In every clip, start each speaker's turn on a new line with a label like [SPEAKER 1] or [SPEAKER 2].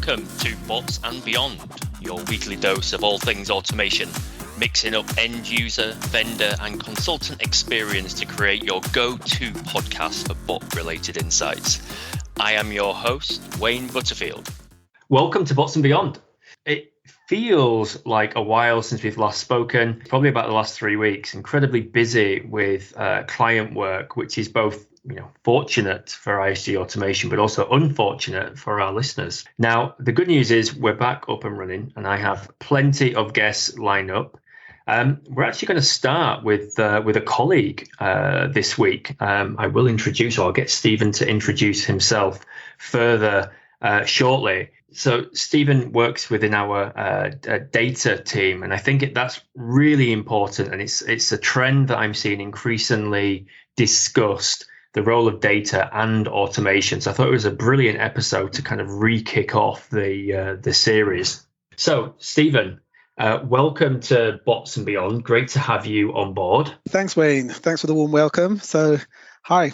[SPEAKER 1] Welcome to Bots and Beyond, your weekly dose of all things automation, mixing up end user, vendor and consultant experience to create your go-to podcast for bot-related insights. I am your host, Wayne Butterfield.
[SPEAKER 2] Welcome to Bots and Beyond. It feels like a while since we've last spoken, probably about the last 3 weeks, incredibly busy with client work, which is both fortunate for ISG automation, but also unfortunate for our listeners. Now, the good news is we're back up and running, and I have plenty of guests lined up. We're actually going to start with a colleague this week. I will introduce, or I'll get Stephen to introduce himself further shortly. So Stephen works within our data team, and I think that's really important. And it's a trend that I'm seeing increasingly discussed, the role of data and automation. So I thought it was a brilliant episode to kind of re-kick off the series. So Stephen, welcome to Bots and Beyond. Great to have you on board.
[SPEAKER 3] Thanks, Wayne. Thanks for the warm welcome. So hi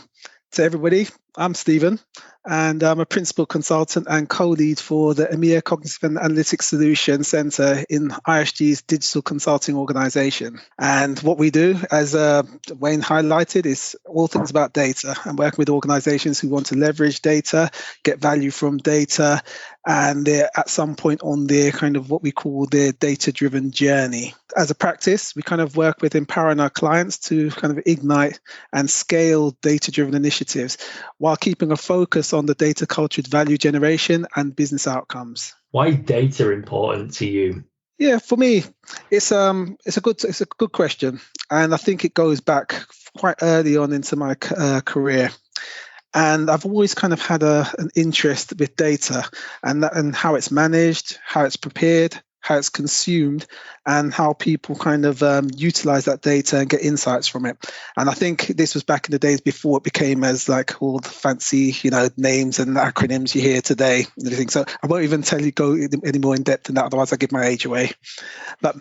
[SPEAKER 3] to everybody. I'm Stephen, and I'm a principal consultant and co-lead for the EMEA Cognitive and Analytics Solution Center in ISG's digital consulting organization. And what we do, as Wayne highlighted, is all things about data and working with organizations who want to leverage data, get value from data, and they're at some point on their kind of what we call their data-driven journey. As a practice, we kind of work with empowering our clients to kind of ignite and scale data-driven initiatives while keeping a focus on the data cultured value generation and business outcomes.
[SPEAKER 2] Why is data important to you?
[SPEAKER 3] Yeah, for me, it's a good question, and I think it goes back quite early on into my career. And I've always kind of had an interest with data and how it's managed, how it's prepared, how it's consumed, and how people kind of utilize that data and get insights from it. And I think this was back in the days before it became as like all the fancy, names and acronyms you hear today and everything. So I won't even go any more in depth than that, otherwise I give my age away. But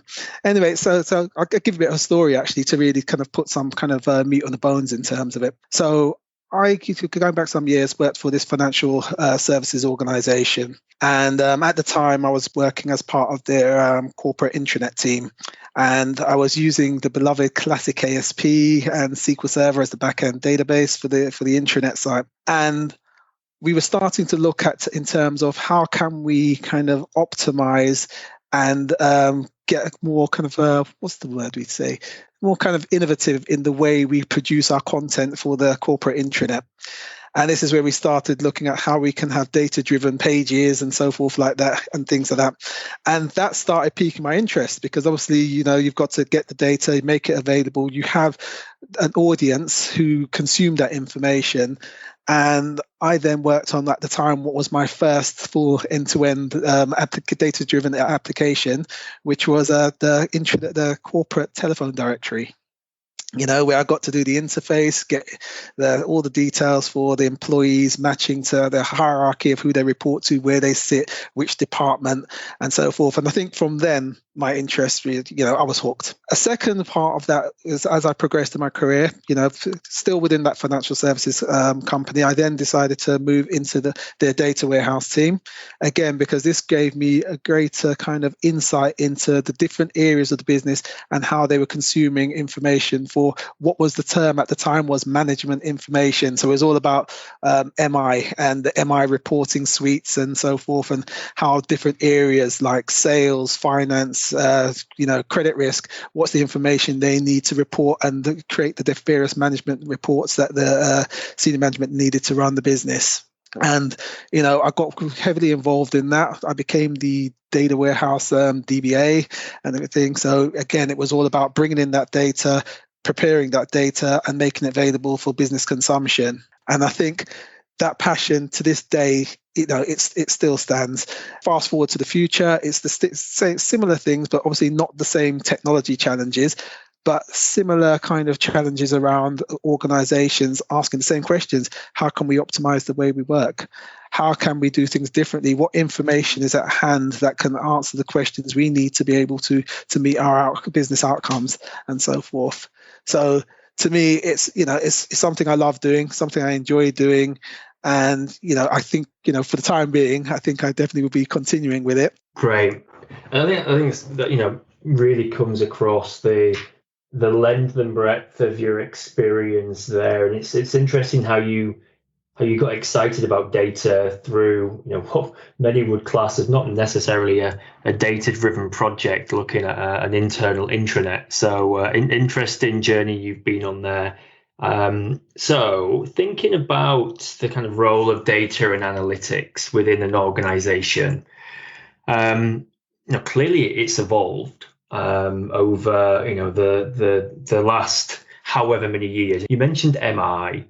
[SPEAKER 3] anyway, so I'll give a bit of a story actually to really kind of put some kind of meat on the bones in terms of it. So I, going back some years, worked for this financial services organization. And at the time, I was working as part of their corporate intranet team. And I was using the beloved classic ASP and SQL Server as the backend database for the intranet site. And we were starting to look at in terms of how can we kind of optimize and get more kind of, what's the word we'd say? More kind of innovative in the way we produce our content for the corporate intranet. And this is where we started looking at how we can have data-driven pages and so forth like that and things like that. And that started piquing my interest because obviously, you've got to get the data, make it available. You have an audience who consume that information. And I then worked on, at the time, what was my first full end-to-end data-driven application, which was the corporate telephone directory. Where I got to do the interface, get all the details for the employees matching to the hierarchy of who they report to, where they sit, which department, and so forth. And I think from then, my interest, I was hooked. A second part of that is as I progressed in my career, still within that financial services company, I then decided to move into their data warehouse team. Again, because this gave me a greater kind of insight into the different areas of the business and how they were consuming information for what was the term at the time was management information. So it was all about MI and the MI reporting suites and so forth, and how different areas like sales, finance, credit risk, what's the information they need to report and create the various management reports that the senior management needed to run the business. And, I got heavily involved in that. I became the data warehouse DBA and everything. So again, it was all about bringing in that data, preparing that data and making it available for business consumption. And I think that passion to this day, it still stands. Fast forward to the future, it's the similar things, but obviously not the same technology challenges, but similar kind of challenges around organizations asking the same questions. How can we optimize the way we work? How can we do things differently? What information is at hand that can answer the questions we need to be able to meet our business outcomes and so forth? So to me, it's something I love doing, something I enjoy doing. And, I think, for the time being, I think I definitely will be continuing with it.
[SPEAKER 2] Great. And I think that, really comes across the length and breadth of your experience there. And it's interesting how you got excited about data through, what many would class as not necessarily a data-driven project looking at an internal intranet. So interesting journey you've been on there. So thinking about the kind of role of data and analytics within an organization, clearly it's evolved over, the last however many years. You mentioned MI.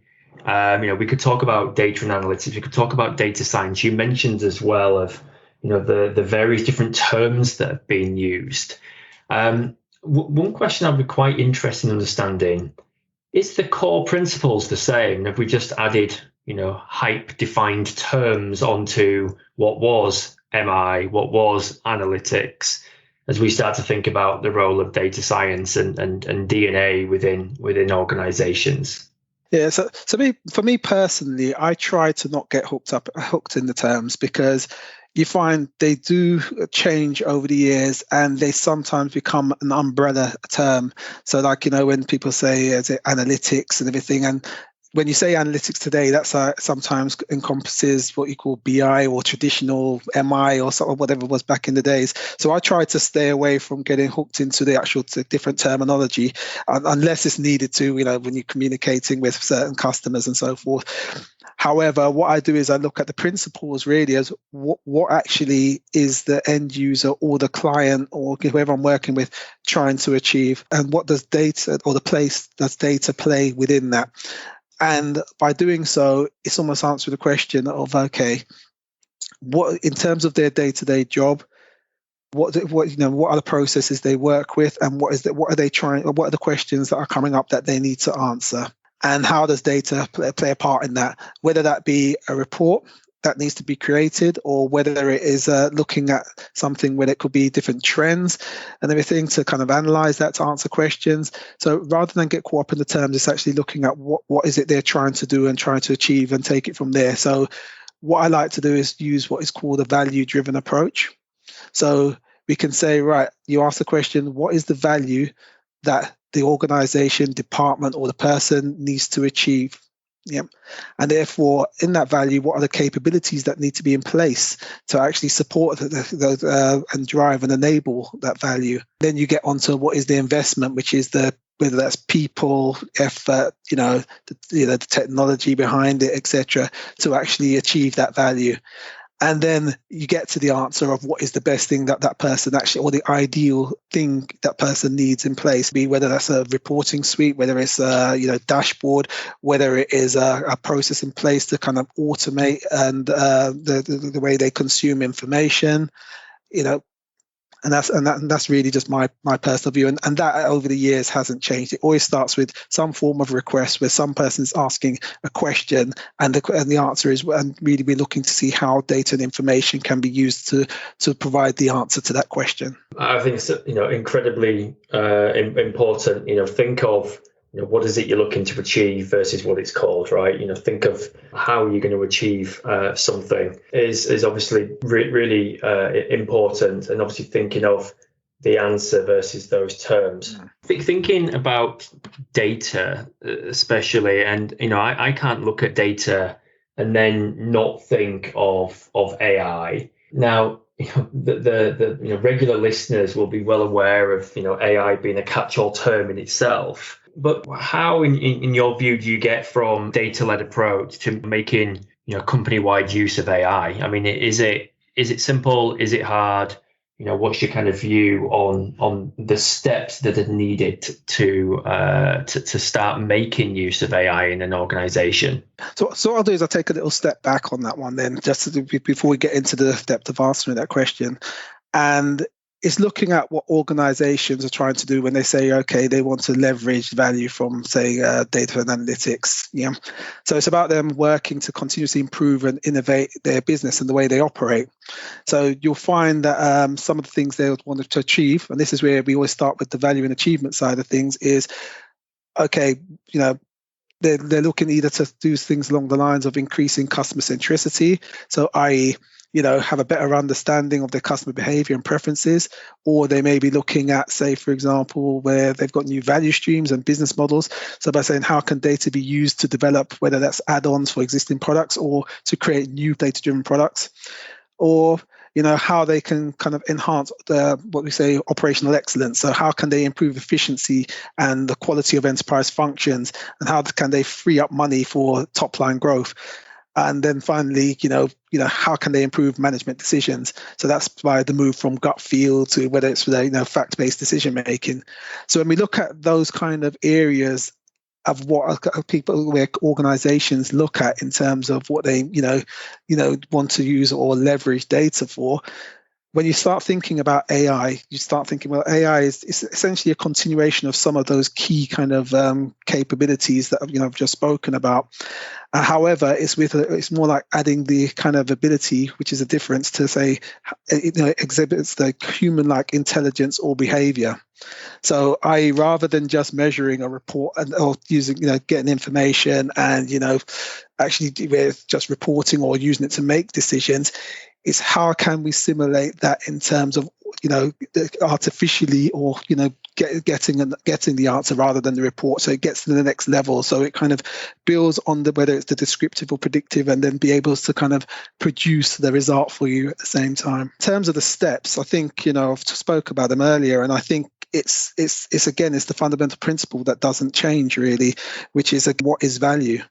[SPEAKER 2] We could talk about data and analytics. We could talk about data science. You mentioned as well of, the various different terms that have been used. One question I'd be quite interested in understanding, is the core principles the same? Have we just added, hype-defined terms onto what was MI, what was analytics, as we start to think about the role of data science and DNA within organizations?
[SPEAKER 3] Yeah, so for me personally, I try to not get hooked in the terms, because you find they do change over the years and they sometimes become an umbrella term. So like, when people say is it analytics and everything, and when you say analytics today, that's sometimes encompasses what you call BI or traditional MI or sort of whatever it was back in the days. So I try to stay away from getting hooked into the actual different terminology unless it's needed to, when you're communicating with certain customers and so forth. However, what I do is I look at the principles really as what actually is the end user or the client or whoever I'm working with trying to achieve, and what does data or the place does data play within that. And by doing so, it's almost answering the question of, okay, what in terms of their day-to-day job, what are the processes they work with, and what are the questions that are coming up that they need to answer, and how does data play a part in that? Whether that be a report that needs to be created, or whether it is looking at something where it could be different trends and everything to kind of analyze that to answer questions. So rather than get caught up in the terms, it's actually looking at what is it they're trying to do and trying to achieve and take it from there. So what I like to do is use what is called a value-driven approach. So we can say, right, you ask the question, what is the value that the organization, department, or the person needs to achieve? Yeah. And therefore, in that value, what are the capabilities that need to be in place to actually support and drive and enable that value? Then you get onto what is the investment, which is whether that's people, effort, the technology behind it, etc., to actually achieve that value. And then you get to the answer of what is the best thing that person actually, or the ideal thing that person needs in place, be whether that's a reporting suite, whether it's a dashboard, whether it is a process in place to kind of automate and the way they consume information, and that's really just my personal view, and that over the years hasn't changed. It always starts with some form of request where some person's asking a question, and the answer is, and really we're looking to see how data and information can be used to provide the answer to that question.
[SPEAKER 2] I think it's incredibly important. Think of what is it you're looking to achieve versus what it's called, right? Think of how you're going to achieve something is obviously really important, and obviously thinking of the answer versus those terms. Thinking about data especially, and I can't look at data and then not think of AI. Now, the regular listeners will be well aware of AI being a catch-all term in itself. But how, in your view, do you get from data-led approach to making company-wide use of AI? I mean, is it simple? Is it hard? What's your kind of view on the steps that are needed to start making use of AI in an organization?
[SPEAKER 3] So what I'll do is I'll take a little step back on that one then, just before we get into the depth of answering that question. And it's looking at what organizations are trying to do when they say, okay, they want to leverage value from, say, data and analytics. Yeah. So it's about them working to continuously improve and innovate their business and the way they operate. So you'll find that some of the things they want to achieve, and this is where we always start with the value and achievement side of things, is, okay, they're looking either to do things along the lines of increasing customer centricity, so i.e., have a better understanding of their customer behavior and preferences, or they may be looking at, say, for example, where they've got new value streams and business models. So by saying how can data be used to develop, whether that's add-ons for existing products or to create new data-driven products, or how they can kind of enhance what we say operational excellence. So how can they improve efficiency and the quality of enterprise functions, and how can they free up money for top line growth? And then finally, how can they improve management decisions? So that's by the move from gut feel to whether it's fact-based decision making. So when we look at those kind of areas of what where organizations look at in terms of what they want to use or leverage data for, when you start thinking about AI, you start thinking, well, AI is essentially a continuation of some of those key kind of capabilities that I've just spoken about. However, it's more like adding the kind of ability, which is a difference, to say exhibits the human-like intelligence or behavior. So, rather than just measuring a report or using, getting information and actually just reporting or using it to make decisions, it's how can we simulate that in terms of artificially or getting the answer rather than the report, so it gets to the next level. So it kind of builds on whether it's the descriptive or predictive, and then be able to kind of produce the result for you at the same time. In terms of the steps, I think I've spoke about them earlier, and I think it's the fundamental principle that doesn't change really, which is what is value.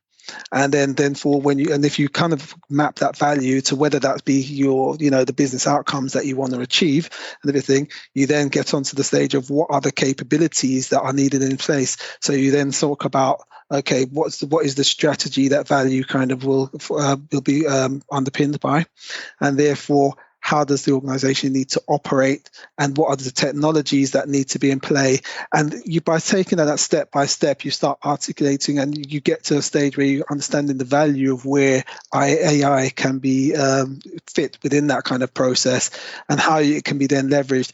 [SPEAKER 3] And then if you kind of map that value to whether that be your, the business outcomes that you want to achieve and everything, you then get onto the stage of what are the capabilities that are needed in place. So you then talk about, okay, what is the strategy that value kind of will be underpinned by, and therefore, how does the organization need to operate, and what are the technologies that need to be in play? And by taking that step by step, you start articulating, and you get to a stage where you're understanding the value of where AI can be fit within that kind of process, and how it can be then leveraged.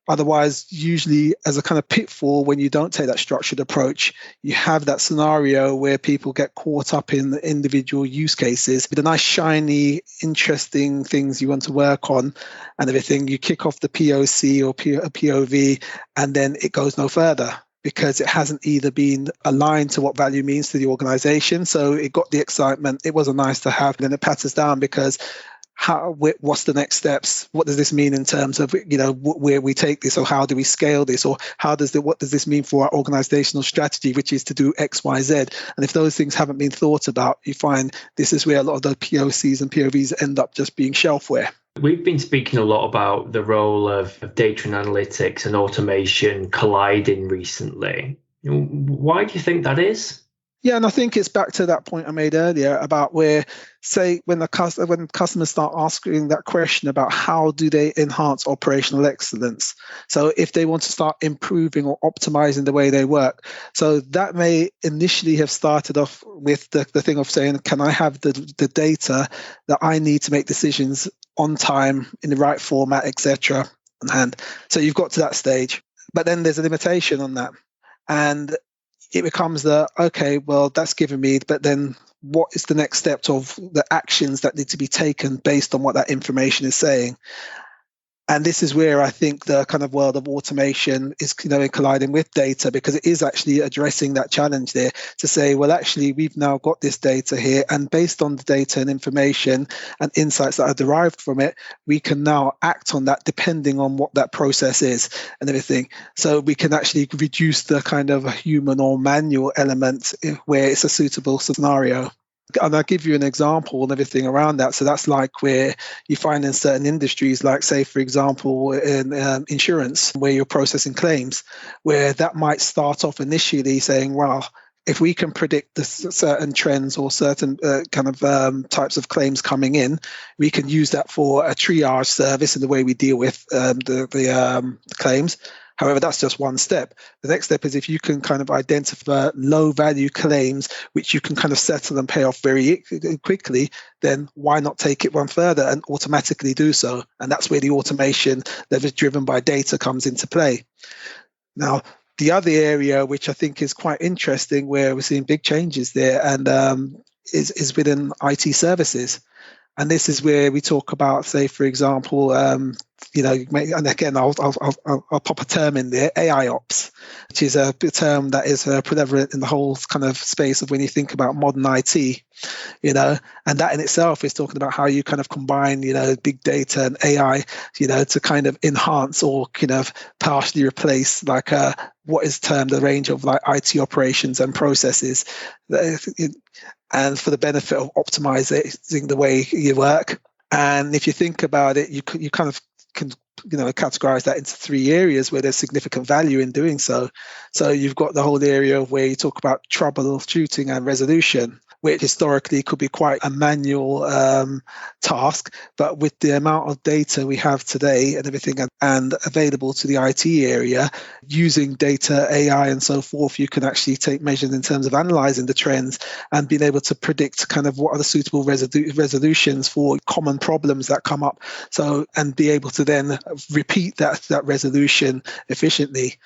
[SPEAKER 3] Otherwise, usually as a kind of pitfall, when you don't take that structured approach, you have that scenario where people get caught up in the individual use cases with the nice, shiny, interesting things you want to work on and everything. You kick off the POC or POV, and then it goes no further, because it hasn't either been aligned to what value means to the organization. So it got the excitement, it was a nice to have, and then it patters down because what's the next steps? What does this mean in terms of where we take this, or how do we scale this, or what does this mean for our organizational strategy, which is to do X, Y, Z? And if those things haven't been thought about, you find this is where a lot of the POCs and POVs end up just being shelfware.
[SPEAKER 2] We've been speaking a lot about the role of data and analytics and automation colliding recently. Why do you think that is?
[SPEAKER 3] Yeah, and I think it's back to that point I made earlier about where, say, when customers start asking that question about how do they enhance operational excellence. So if they want to start improving or optimizing the way they work. So that may initially have started off with the thing of saying, can I have the data that I need to make decisions on time, in the right format, etc. on hand. So you've got to that stage. But then there's a limitation on that. And it becomes okay, well, that's given me, but then what is the next step of the actions that need to be taken based on what that information is saying? And this is where I think the kind of world of automation is colliding with data, because it is actually addressing that challenge there to say, well, actually, we've now got this data here, and based on the data and information and insights that are derived from it, we can now act on that depending on what that process is and everything. So we can actually reduce the kind of human or manual element where it's a suitable scenario. And I'll give you an example and everything around that. So that's like where you find in certain industries, like, say, for example, in insurance, where you're processing claims, where that might start off initially saying, well, if we can predict the certain trends or certain types of claims coming in, we can use that for a triage service in the way we deal with the claims. However, that's just one step. The next step is if you can kind of identify low value claims, which you can kind of settle and pay off very quickly, then why not take it one further and automatically do so? And that's where the automation that is driven by data comes into play. Now, The other area, which I think is quite interesting, where we're seeing big changes there, and is within IT services. And this is where we talk about, say, for example, and again, I'll pop a term in there, AI ops, which is a term that is prevalent in the whole kind of space of when you think about modern IT, and that in itself is talking about how you kind of combine, big data and AI, to kind of enhance or kind of partially replace like what is termed the range of like IT operations and processes, and for the benefit of optimizing the way you work. And if you think about it, you kind of can categorize that into three areas where there's significant value in doing so. So you've got the whole area where you talk about troubleshooting and resolution, which historically could be quite a manual task, but with the amount of data we have today and everything and available to the IT area, using data, AI and so forth, you can actually take measures in terms of analyzing the trends and being able to predict kind of what are the suitable resolutions for common problems that come up. So, and be able to then repeat that resolution efficiently,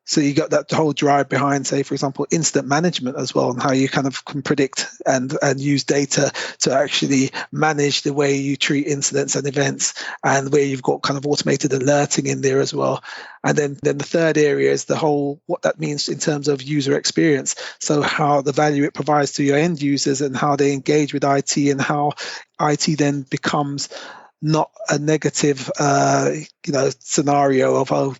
[SPEAKER 3] So you got that whole drive behind, say, for example, incident management as well, and how you kind of can predict and use data to actually manage the way you treat incidents and events, and where you've got kind of automated alerting in there as well. And then the third area is the whole, what that means in terms of user experience. So how the value it provides to your end users and how they engage with IT, and how IT then becomes not a negative, scenario of,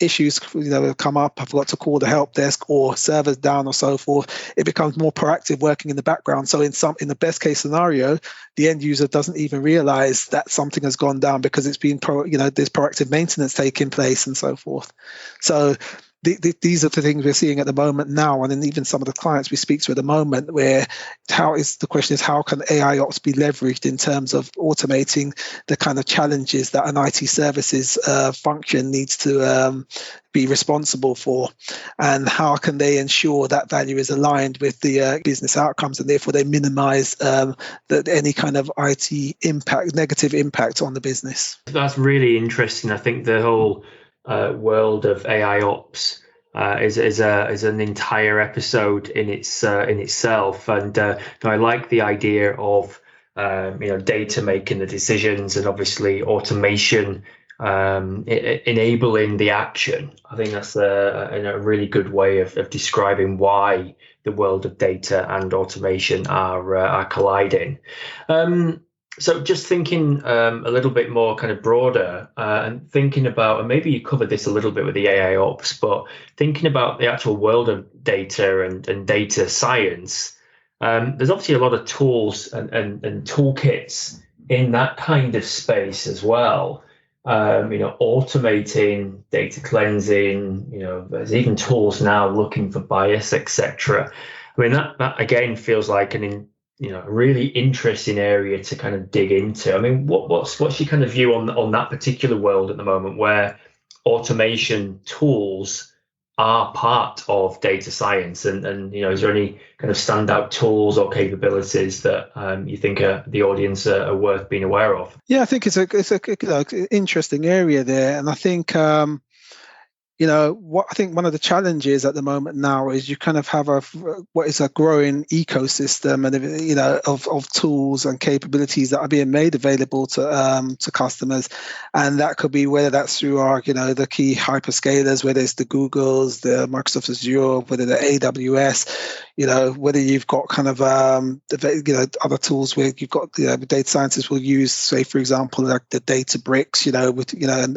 [SPEAKER 3] issues come up, I forgot to call the help desk, or servers down, or so forth. It becomes more proactive, working in the background. So in the best case scenario, the end user doesn't even realize that something has gone down because it's been there's proactive maintenance taking place and so forth. So these are the things we're seeing at the moment now, and then even some of the clients we speak to at the moment, where the question is how can AI ops be leveraged in terms of automating the kind of challenges that an IT services function needs to be responsible for, and how can they ensure that value is aligned with the business outcomes, and therefore they minimize any kind of IT impact, negative impact on the business.
[SPEAKER 2] That's really interesting. I think the whole world of AI ops is an entire episode in itself, and I like the idea of data making the decisions, and obviously automation enabling the action. I think that's a really good way of describing why the world of data and automation are colliding. So just thinking a little bit more kind of broader, and thinking about, and maybe you covered this a little bit with the AI ops, but thinking about the actual world of data and data science, there's obviously a lot of tools and toolkits in that kind of space as well. Automating, data cleansing, there's even tools now looking for bias, etc. I mean, that again feels like a really interesting area to kind of dig into. I mean, what's your kind of view on that particular world at the moment, where automation tools are part of data science, and is there any kind of standout tools or capabilities that you think the audience are worth being aware of?
[SPEAKER 3] Yeah, I think it's a interesting area there, and I think what I think one of the challenges at the moment now is you kind of have what is a growing ecosystem and of tools and capabilities that are being made available to customers, and that could be whether that's through our the key hyperscalers, whether it's the Googles, the Microsoft Azure, whether the AWS, whether you've got kind of other tools where you've got the data scientists will use, say for example, like the Databricks, with and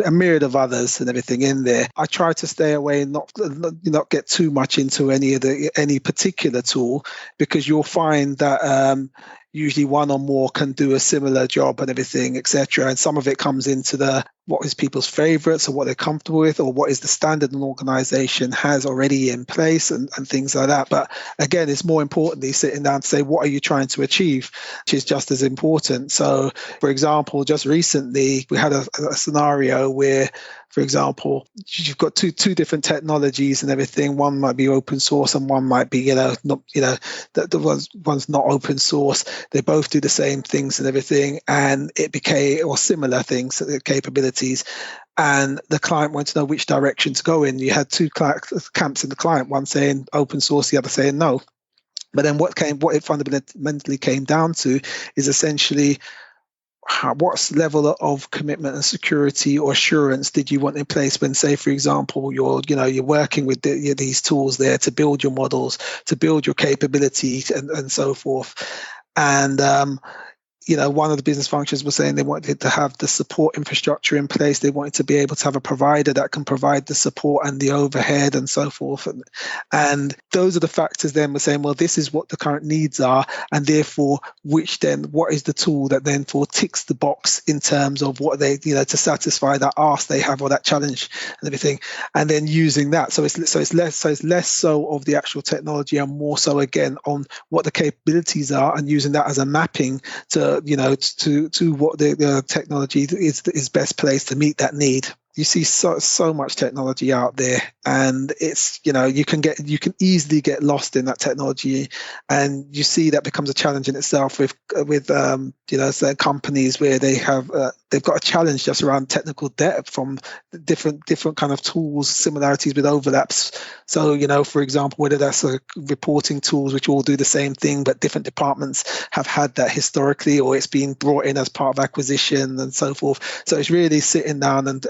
[SPEAKER 3] a myriad of others and everything in there. I try to stay away and not get too much into any particular tool, because you'll find that usually one or more can do a similar job and everything, etc. And some of it comes into what is people's favorites, or what they're comfortable with, or what is the standard an organization has already in place, and things like that. But again, it's more importantly sitting down to say, what are you trying to achieve, which is just as important. So, for example, just recently we had a scenario where, for example, you've got two different technologies and everything. One might be open source, and one might be, one's not open source. They both do the same things and everything, and it became, or similar things, capabilities. And the client wanted to know which direction to go in. You had two camps in the client, one saying open source, the other saying no. But then what it fundamentally came down to is essentially what level of commitment and security or assurance did you want in place when, say, for example, you're working with these tools there to build your models, to build your capability, and so forth. And one of the business functions was saying they wanted to have the support infrastructure in place. They wanted to be able to have a provider that can provide the support and the overhead and so forth. And those are the factors then we're saying, well, this is what the current needs are. And therefore, what is the tool that then ticks the box in terms of what they, to satisfy that ask they have or that challenge and everything. And then using that. So it's less so of the actual technology and more so again on what the capabilities are and using that as a mapping to what the technology is best placed to meet that need. You see so much technology out there, and it's you can easily get lost in that technology, and you see that becomes a challenge in itself with certain companies where they've got a challenge just around technical debt from different kind of tools, similarities with overlaps. So for example, whether that's reporting tools which all do the same thing, but different departments have had that historically, or it's been brought in as part of acquisition and so forth. So it's really sitting down and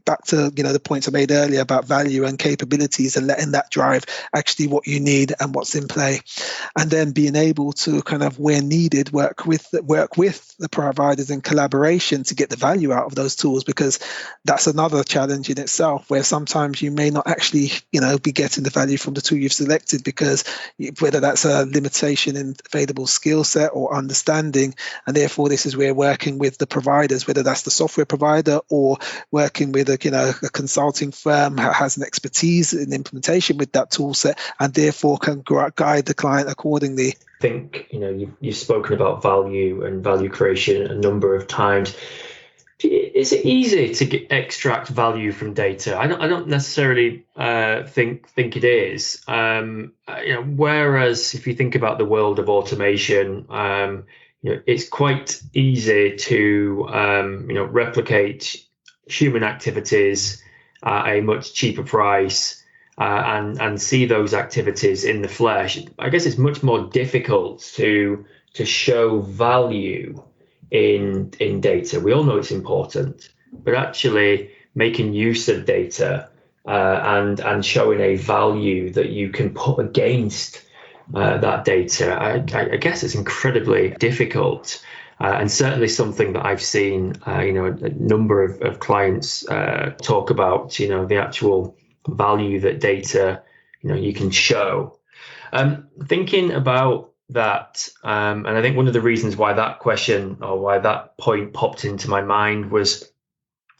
[SPEAKER 3] back to the points I made earlier about value and capabilities and letting that drive actually what you need and what's in play, and then being able to kind of where needed work with the providers in collaboration to get the value out of those tools, because that's another challenge in itself where sometimes you may not actually be getting the value from the tool you've selected, because whether that's a limitation in available skill set or understanding, and therefore this is where working with the providers, whether that's the software provider or working with a consulting firm has an expertise in implementation with that tool set and therefore can guide the client accordingly.
[SPEAKER 2] I think you've spoken about value and value creation a number of times. Is it easy to extract value from data? I don't necessarily think it is. Whereas if you think about the world of automation, it's quite easy to replicate human activities at a much cheaper price and see those activities in the flesh. I guess it's much more difficult to show value in data. We all know it's important, but actually making use of data and showing a value that you can put against that data, I guess it's incredibly difficult. And certainly something that I've seen, a number of clients talk about, the actual value that data, you can show. Thinking about that, and I think one of the reasons why that question or why that point popped into my mind was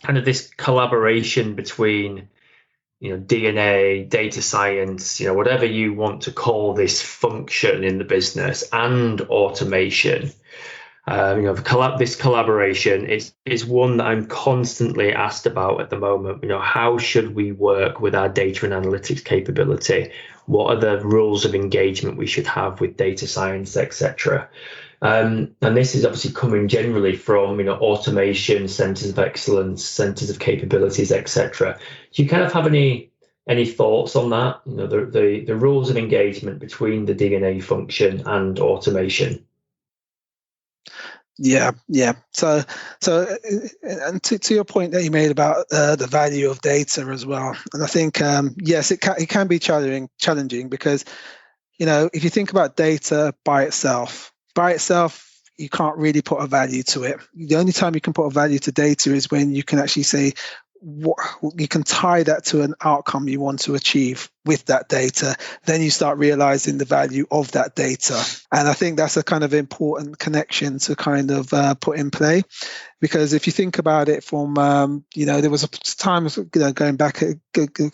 [SPEAKER 2] kind of this collaboration between, DNA, data science, whatever you want to call this function in the business, and automation. This collaboration is one that I'm constantly asked about at the moment. How should we work with our data and analytics capability? What are the rules of engagement we should have with data science, etc.? And this is obviously coming generally from automation, centers of excellence, centers of capabilities, etc. Do you kind of have any thoughts on that? The rules of engagement between the DNA function and automation.
[SPEAKER 3] Yeah. So, and to your point that you made about the value of data as well, and I think yes, it can be challenging because if you think about data by itself, you can't really put a value to it. The only time you can put a value to data is when you can actually say what you can tie that to an outcome you want to achieve with that data. Then you start realizing the value of that data, and I think that's a kind of important connection to kind of put in play, because if you think about it from there was a time going back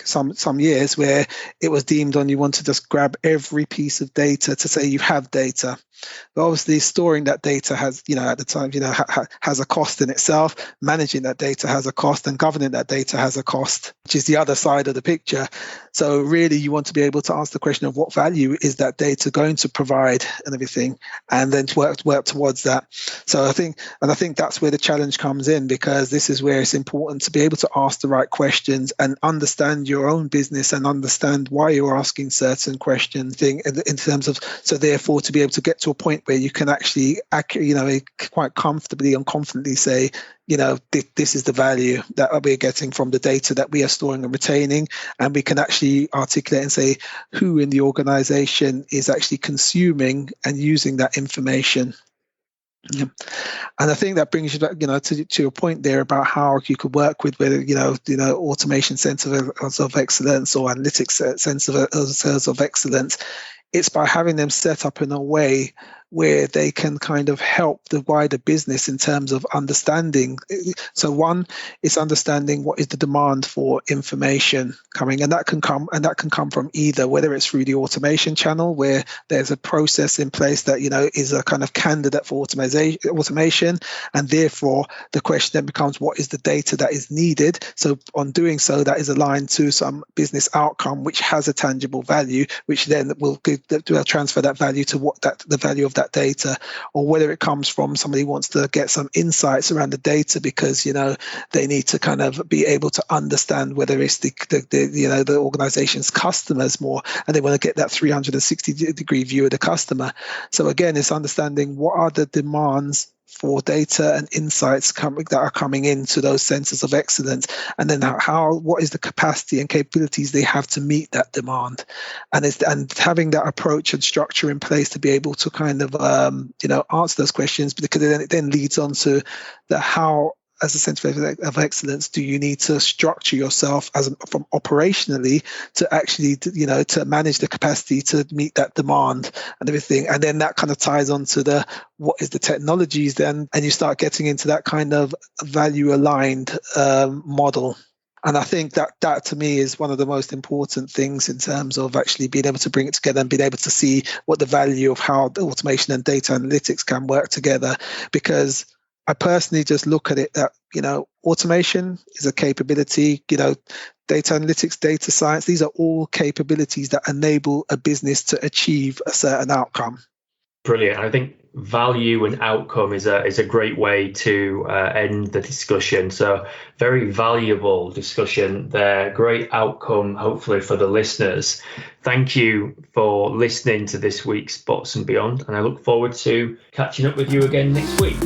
[SPEAKER 3] some years where it was deemed on you want to just grab every piece of data to say you have data. But obviously storing that data has, at the time, has a cost in itself. Managing that data has a cost, and governing that data has a cost, which is the other side of the picture. So really you want to be able to answer the question of what value is that data going to provide and everything, and then to work towards that. So I think that's where the challenge comes in, because this is where it's important to be able to ask the right questions and understand your own business and understand why you're asking certain questions in terms of, so therefore to be able to get to a point where you can actually quite comfortably and confidently say, this is the value that we're getting from the data that we are storing and retaining, and we can actually articulate and say who in the organization is actually consuming and using that information. Yeah. And I think that brings you back, to your point there about how you could work with whether, automation centers of excellence or analytics centers of excellence. It's by having them set up in a way where they can kind of help the wider business in terms of understanding. So one is understanding what is the demand for information coming, and that can come from either, whether it's through the automation channel where there's a process in place that is a kind of candidate for automation, and therefore the question then becomes what is the data that is needed. So on doing so, that is aligned to some business outcome which has a tangible value, which then will transfer that value to the value of that data, or whether it comes from somebody who wants to get some insights around the data because they need to kind of be able to understand whether it's the organization's customers more, and they want to get that 360-degree view of the customer. So again, it's understanding what are the demands for data and insights that are coming into those centers of excellence, and then what is the capacity and capabilities they have to meet that demand, and having that approach and structure in place to be able to kind of answer those questions, because it then leads on to the how. As a center of excellence, do you need to structure yourself from operationally to actually, to manage the capacity to meet that demand and everything? And then that kind of ties on to what is the technologies then, and you start getting into that kind of value aligned model. And I think that to me is one of the most important things in terms of actually being able to bring it together and being able to see what the value of how the automation and data analytics can work together. Because I personally just look at it that, automation is a capability, data analytics, data science, these are all capabilities that enable a business to achieve a certain outcome.
[SPEAKER 2] Brilliant. I think value and outcome is a great way to end the discussion. So very valuable discussion there. Great outcome, hopefully, for the listeners. Thank you for listening to this week's Bots and Beyond, and I look forward to catching up with you again next week.